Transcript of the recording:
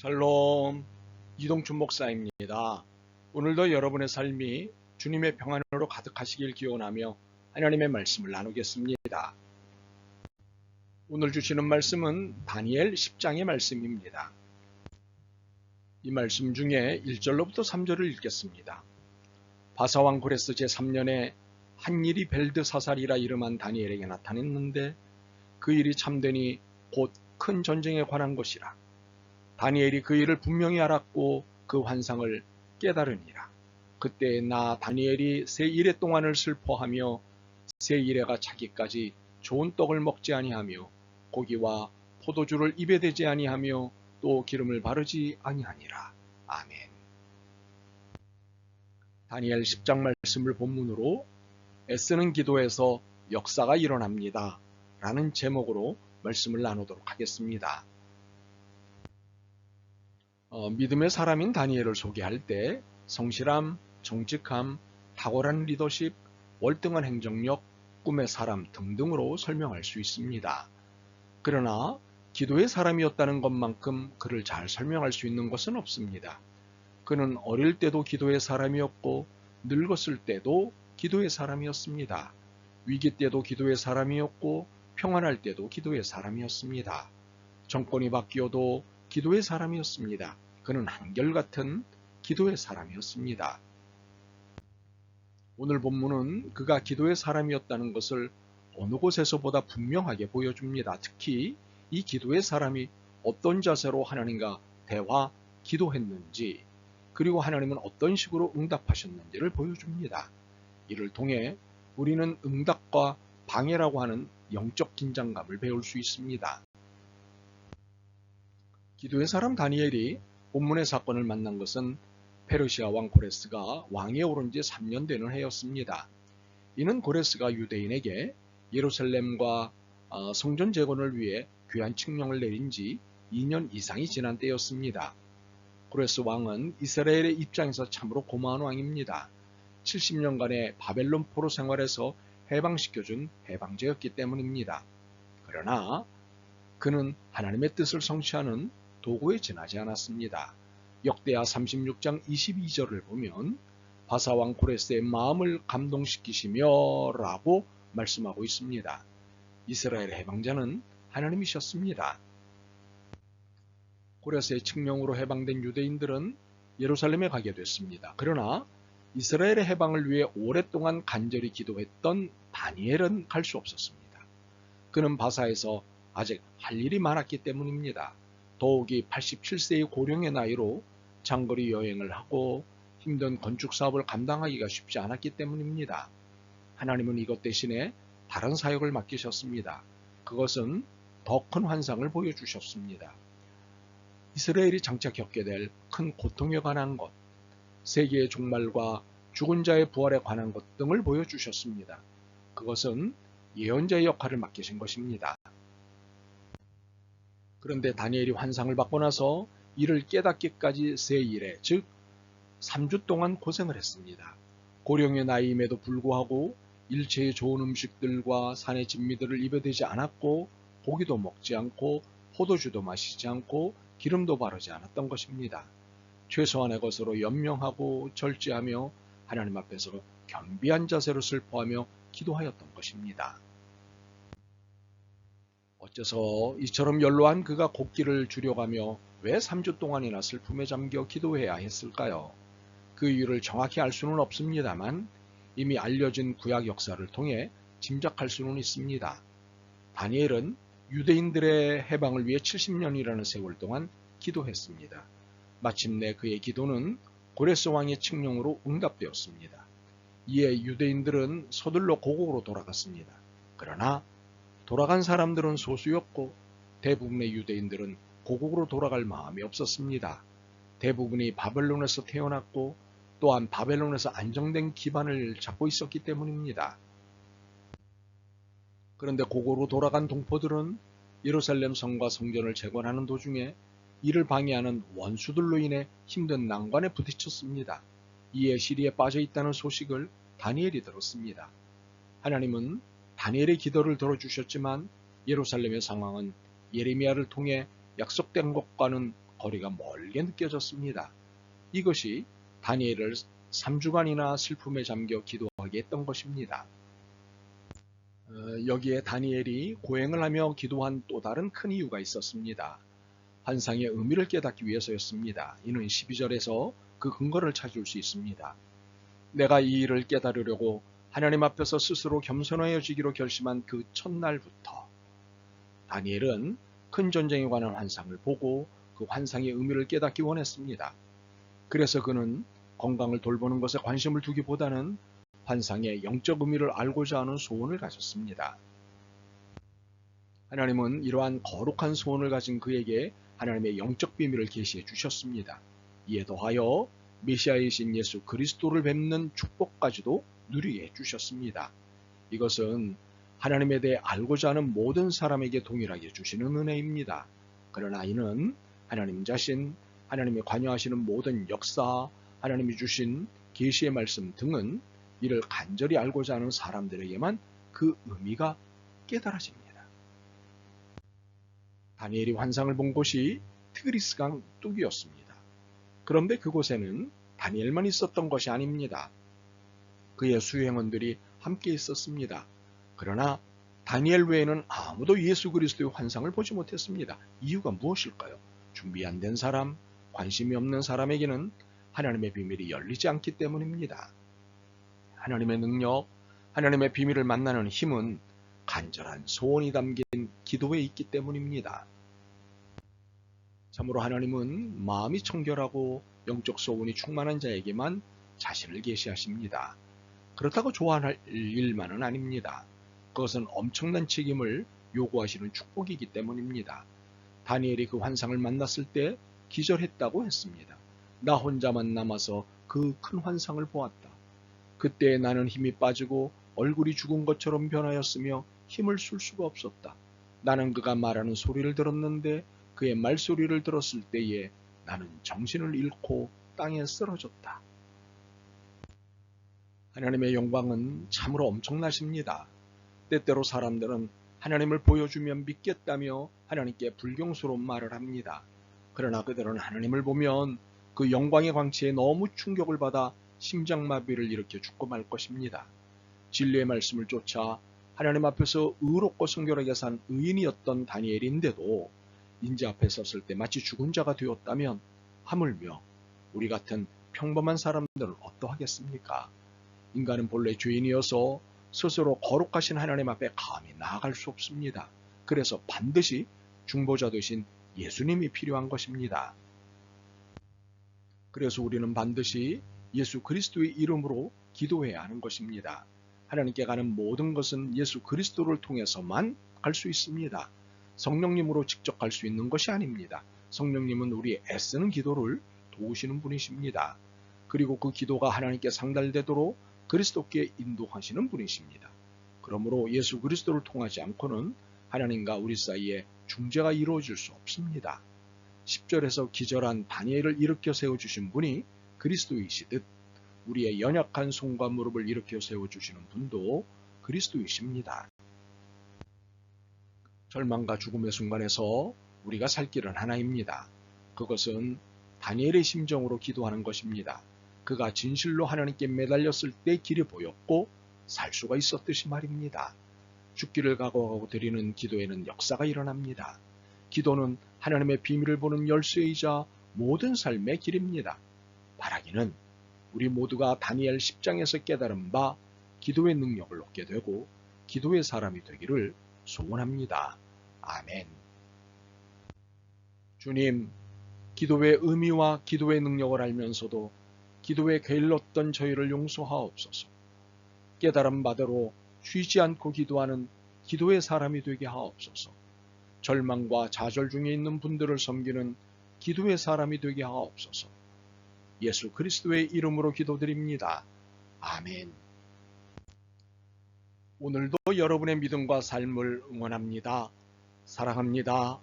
샬롬, 이동춘 목사입니다. 오늘도 여러분의 삶이 주님의 평안으로 가득하시길 기원하며 하나님의 말씀을 나누겠습니다. 오늘 주시는 말씀은 다니엘 10장의 말씀입니다. 이 말씀 중에 1절로부터 3절을 읽겠습니다. 바사왕 고레스 제3년에 한 일이 벨드사살이라 이름한 다니엘에게 나타났는데 그 일이 참되니 곧 큰 전쟁에 관한 것이라. 다니엘이 그 일을 분명히 알았고 그 환상을 깨달으니라. 그때 나 다니엘이 새 이래 동안을 슬퍼하며 새 이래가 차기까지 좋은 떡을 먹지 아니하며 고기와 포도주를 입에 대지 아니하며 또 기름을 바르지 아니하니라. 아멘. 다니엘 10장 말씀을 본문으로 애쓰는 기도에서 역사가 일어납니다 라는 제목으로 말씀을 나누도록 하겠습니다. 믿음의 사람인 다니엘을 소개할 때 성실함, 정직함, 탁월한 리더십, 월등한 행정력, 꿈의 사람 등등으로 설명할 수 있습니다. 그러나 기도의 사람이었다는 것만큼 그를 잘 설명할 수 있는 것은 없습니다. 그는 어릴 때도 기도의 사람이었고 늙었을 때도 기도의 사람이었습니다. 위기 때도 기도의 사람이었고 평안할 때도 기도의 사람이었습니다. 정권이 바뀌어도 기도의 사람이었습니다. 그는 한결같은 기도의 사람이었습니다. 오늘 본문은 그가 기도의 사람이었다는 것을 어느 곳에서보다 분명하게 보여줍니다. 특히 이 기도의 사람이 어떤 자세로 하나님과 대화, 기도했는지 그리고 하나님은 어떤 식으로 응답하셨는지를 보여줍니다. 이를 통해 우리는 응답과 방해라고 하는 영적 긴장감을 배울 수 있습니다. 기도의 사람 다니엘이 본문의 사건을 만난 것은 페르시아 왕 고레스가 왕에 오른 지 3년 되는 해였습니다. 이는 고레스가 유대인에게 예루살렘과 성전 재건을 위해 귀한 칙령을 내린 지 2년 이상이 지난 때였습니다. 고레스 왕은 이스라엘의 입장에서 참으로 고마운 왕입니다. 70년간의 바벨론 포로 생활에서 해방시켜준 해방제였기 때문입니다. 그러나 그는 하나님의 뜻을 성취하는 도구에 지나지 않았습니다. 역대하 36장 22절을 보면 바사왕 고레스의 마음을 감동시키시며 라고 말씀하고 있습니다. 이스라엘의 해방자는 하나님이셨습니다. 고레스의 칙령으로 해방된 유대인들은 예루살렘에 가게 됐습니다. 그러나 이스라엘의 해방을 위해 오랫동안 간절히 기도했던 다니엘은 갈 수 없었습니다. 그는 바사에서 아직 할 일이 많았기 때문입니다. 더욱이 87세의 고령의 나이로 장거리 여행을 하고 힘든 건축 사업을 감당하기가 쉽지 않았기 때문입니다. 하나님은 이것 대신에 다른 사역을 맡기셨습니다. 그것은 더 큰 환상을 보여주셨습니다. 이스라엘이 장차 겪게 될 큰 고통에 관한 것, 세계의 종말과 죽은 자의 부활에 관한 것 등을 보여주셨습니다. 그것은 예언자의 역할을 맡기신 것입니다. 그런데 다니엘이 환상을 받고 나서 이를 깨닫기까지 새 일에, 즉 3주 동안 고생을 했습니다. 고령의 나이임에도 불구하고 일체의 좋은 음식들과 산의 진미들을 입에 대지 않았고 고기도 먹지 않고 포도주도 마시지 않고 기름도 바르지 않았던 것입니다. 최소한의 것으로 연명하고 절제하며 하나님 앞에서 겸비한 자세로 슬퍼하며 기도하였던 것입니다. 어째서 이처럼 연로한 그가 곡기를 줄여가며 왜 3주 동안이나 슬픔에 잠겨 기도해야 했을까요? 그 이유를 정확히 알 수는 없습니다만 이미 알려진 구약 역사를 통해 짐작할 수는 있습니다. 다니엘은 유대인들의 해방을 위해 70년이라는 세월 동안 기도했습니다. 마침내 그의 기도는 고레스 왕의 칙령으로 응답되었습니다. 이에 유대인들은 서둘러 고국으로 돌아갔습니다. 그러나 돌아간 사람들은 소수였고 대부분의 유대인들은 고국으로 돌아갈 마음이 없었습니다. 대부분이 바벨론에서 태어났고 또한 바벨론에서 안정된 기반을 잡고 있었기 때문입니다. 그런데 고국으로 돌아간 동포들은 예루살렘 성과 성전을 재건하는 도중에 이를 방해하는 원수들로 인해 힘든 난관에 부딪혔습니다. 이에 시리에 빠져 있다는 소식을 다니엘이 들었습니다. 하나님은 다니엘의 기도를 들어주셨지만 예루살렘의 상황은 예레미야를 통해 약속된 것과는 거리가 멀게 느껴졌습니다. 이것이 다니엘을 3주간이나 슬픔에 잠겨 기도하게 했던 것입니다. 여기에 다니엘이 고행을 하며 기도한 또 다른 큰 이유가 있었습니다. 환상의 의미를 깨닫기 위해서였습니다. 이는 12절에서 그 근거를 찾을 수 있습니다. 내가 이 일을 깨달으려고 하나님 앞에서 스스로 겸손하여지기로 결심한 그 첫날부터 다니엘은 큰 전쟁에 관한 환상을 보고 그 환상의 의미를 깨닫기 원했습니다. 그래서 그는 건강을 돌보는 것에 관심을 두기보다는 환상의 영적 의미를 알고자 하는 소원을 가졌습니다. 하나님은 이러한 거룩한 소원을 가진 그에게 하나님의 영적 비밀을 계시해 주셨습니다. 이에 더하여 메시아이신 예수 그리스도를 뵙는 축복까지도 누리게 해주셨습니다. 이것은 하나님에 대해 알고자 하는 모든 사람에게 동일하게 주시는 은혜입니다. 그러나 이는 하나님 자신, 하나님이 관여하시는 모든 역사, 하나님이 주신 계시의 말씀 등은 이를 간절히 알고자 하는 사람들에게만 그 의미가 깨달아집니다. 다니엘이 환상을 본 곳이 티그리스강 뚝이었습니다. 그런데 그곳에는 다니엘만 있었던 것이 아닙니다. 그의 수행원들이 함께 있었습니다. 그러나 다니엘 외에는 아무도 예수 그리스도의 환상을 보지 못했습니다. 이유가 무엇일까요? 준비 안 된 사람, 관심이 없는 사람에게는 하나님의 비밀이 열리지 않기 때문입니다. 하나님의 능력, 하나님의 비밀을 만나는 힘은 간절한 소원이 담긴 기도에 있기 때문입니다. 참으로 하나님은 마음이 청결하고 영적 소원이 충만한 자에게만 자신을 계시하십니다. 그렇다고 좋아할 일만은 아닙니다. 그것은 엄청난 책임을 요구하시는 축복이기 때문입니다. 다니엘이 그 환상을 만났을 때 기절했다고 했습니다. 나 혼자만 남아서 그 큰 환상을 보았다. 그때 나는 힘이 빠지고 얼굴이 죽은 것처럼 변하였으며 힘을 쓸 수가 없었다. 나는 그가 말하는 소리를 들었는데 그의 말소리를 들었을 때에 나는 정신을 잃고 땅에 쓰러졌다. 하나님의 영광은 참으로 엄청나십니다. 때때로 사람들은 하나님을 보여주면 믿겠다며 하나님께 불경스러운 말을 합니다. 그러나 그들은 하나님을 보면 그 영광의 광채에 너무 충격을 받아 심장마비를 일으켜 죽고 말 것입니다. 진리의 말씀을 쫓아 하나님 앞에서 의롭고 성결하게 산 의인이었던 다니엘인데도 인재 앞에 섰을 때 마치 죽은 자가 되었다면 하물며 우리 같은 평범한 사람들은 어떠하겠습니까? 인간은 본래 죄인이어서 스스로 거룩하신 하나님 앞에 감히 나아갈 수 없습니다. 그래서 반드시 중보자 되신 예수님이 필요한 것입니다. 그래서 우리는 반드시 예수 그리스도의 이름으로 기도해야 하는 것입니다. 하나님께 가는 모든 것은 예수 그리스도를 통해서만 갈 수 있습니다. 성령님으로 직접 갈 수 있는 것이 아닙니다. 성령님은 우리의 애쓰는 기도를 도우시는 분이십니다. 그리고 그 기도가 하나님께 상달되도록 그리스도께 인도하시는 분이십니다. 그러므로 예수 그리스도를 통하지 않고는 하나님과 우리 사이에 중재가 이루어질 수 없습니다. 10절에서 기절한 다니엘을 일으켜 세워주신 분이 그리스도이시듯 우리의 연약한 손과 무릎을 일으켜 세워주시는 분도 그리스도이십니다. 절망과 죽음의 순간에서 우리가 살 길은 하나입니다. 그것은 다니엘의 심정으로 기도하는 것입니다. 그가 진실로 하나님께 매달렸을 때 길이 보였고 살 수가 있었듯이 말입니다. 죽기를 각오하고 드리는 기도에는 역사가 일어납니다. 기도는 하나님의 비밀을 보는 열쇠이자 모든 삶의 길입니다. 바라기는 우리 모두가 다니엘 10장에서 깨달은 바 기도의 능력을 얻게 되고 기도의 사람이 되기를 소원합니다. 아멘. 주님, 기도의 의미와 기도의 능력을 알면서도 기도에 게을렀던 저희를 용서하옵소서. 깨달은 바대로 쉬지 않고 기도하는 기도의 사람이 되게 하옵소서. 절망과 좌절 중에 있는 분들을 섬기는 기도의 사람이 되게 하옵소서. 예수 그리스도의 이름으로 기도드립니다. 아멘. 오늘도 여러분의 믿음과 삶을 응원합니다. 사랑합니다.